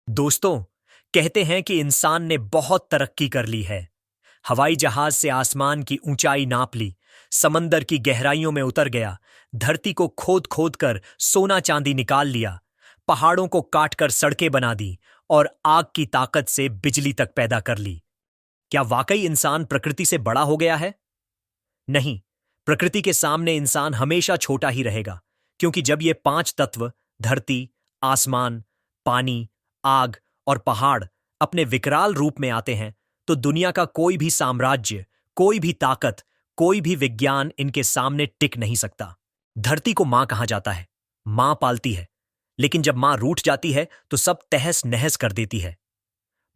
दोस्तों, कहते हैं कि इंसान ने बहुत तरक्की कर ली है। हवाई जहाज से आसमान की ऊंचाई नाप ली, समंदर की गहराइयों में उतर गया, धरती को खोद खोद कर सोना चांदी निकाल लिया, पहाड़ों को काटकर सड़कें बना दी और आग की ताकत से बिजली तक पैदा कर ली। क्या वाकई इंसान प्रकृति से बड़ा हो गया है? नहीं, प्रकृति के सामने इंसान हमेशा छोटा ही रहेगा, क्योंकि जब ये पांच तत्व धरती, आसमान, पानी, आग और पहाड़ अपने विकराल रूप में आते हैं, तो दुनिया का कोई भी साम्राज्य, कोई भी ताकत, कोई भी विज्ञान इनके सामने टिक नहीं सकता। धरती को मां कहा जाता है, मां पालती है, लेकिन जब मां रूठ जाती है तो सब तहस नहस कर देती है।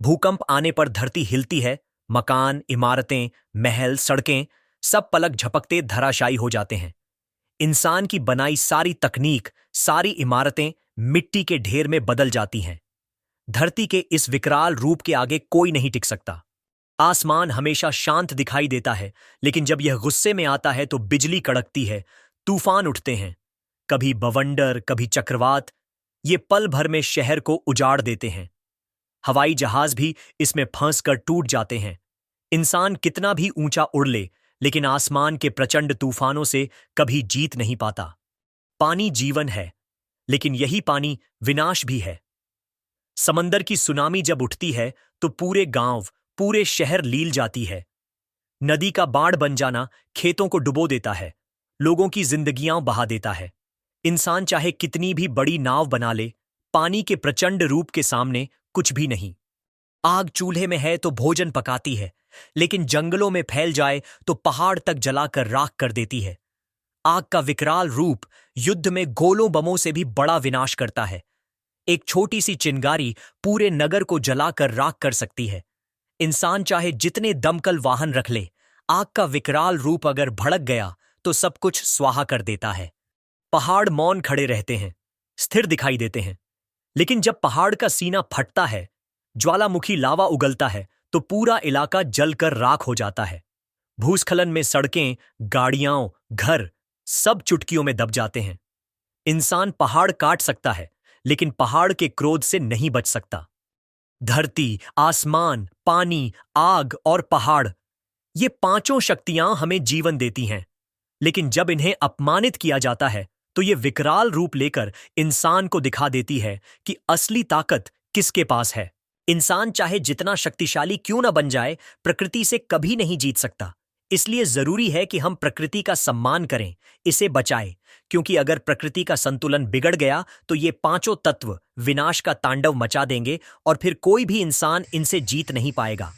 भूकंप आने पर धरती हिलती है, मकान, इमारतें, महल, सड़कें सब पलक झपकते धराशायी हो जाते हैं। इंसान की बनाई सारी तकनीक, सारी इमारतें मिट्टी के ढेर में बदल जाती हैं। धरती के इस विकराल रूप के आगे कोई नहीं टिक सकता। आसमान हमेशा शांत दिखाई देता है, लेकिन जब यह गुस्से में आता है तो बिजली कड़कती है, तूफान उठते हैं, कभी बवंडर, कभी चक्रवात। ये पल भर में शहर को उजाड़ देते हैं। हवाई जहाज भी इसमें फंसकर टूट जाते हैं। इंसान कितना भी ऊंचा उड़ ले, लेकिन आसमान के प्रचंड तूफानों से कभी जीत नहीं पाता। पानी जीवन है, लेकिन यही पानी विनाश भी है। समंदर की सुनामी जब उठती है तो पूरे गांव, पूरे शहर लील जाती है। नदी का बाढ़ बन जाना खेतों को डुबो देता है, लोगों की जिंदगियां बहा देता है। इंसान चाहे कितनी भी बड़ी नाव बना ले, पानी के प्रचंड रूप के सामने कुछ भी नहीं। आग चूल्हे में है तो भोजन पकाती है, लेकिन जंगलों में फैल जाए तो पहाड़ तक जलाकर राख कर देती है। आग का विकराल रूप युद्ध में गोलों बमों से भी बड़ा विनाश करता है। एक छोटी सी चिंगारी पूरे नगर को जलाकर राख कर सकती है। इंसान चाहे जितने दमकल वाहन रख ले, आग का विकराल रूप अगर भड़क गया तो सब कुछ स्वाहा कर देता है। पहाड़ मौन खड़े रहते हैं, स्थिर दिखाई देते हैं, लेकिन जब पहाड़ का सीना फटता है, ज्वालामुखी लावा उगलता है, तो पूरा इलाका जलकर राख हो जाता है। भूस्खलन में सड़कें, गाड़ियां, घर सब चुटकियों में दब जाते हैं। इंसान पहाड़ काट सकता है, लेकिन पहाड़ के क्रोध से नहीं बच सकता। धरती, आसमान, पानी, आग और पहाड़, ये पांचों शक्तियां हमें जीवन देती हैं, लेकिन जब इन्हें अपमानित किया जाता है तो ये विकराल रूप लेकर इंसान को दिखा देती है कि असली ताकत किसके पास है। इंसान चाहे जितना शक्तिशाली क्यों न बन जाए, प्रकृति से कभी नहीं जीत सकता। इसलिए जरूरी है कि हम प्रकृति का सम्मान करें, इसे बचाएं, क्योंकि अगर प्रकृति का संतुलन बिगड़ गया तो ये पांचों तत्व विनाश का तांडव मचा देंगे और फिर कोई भी इंसान इनसे जीत नहीं पाएगा।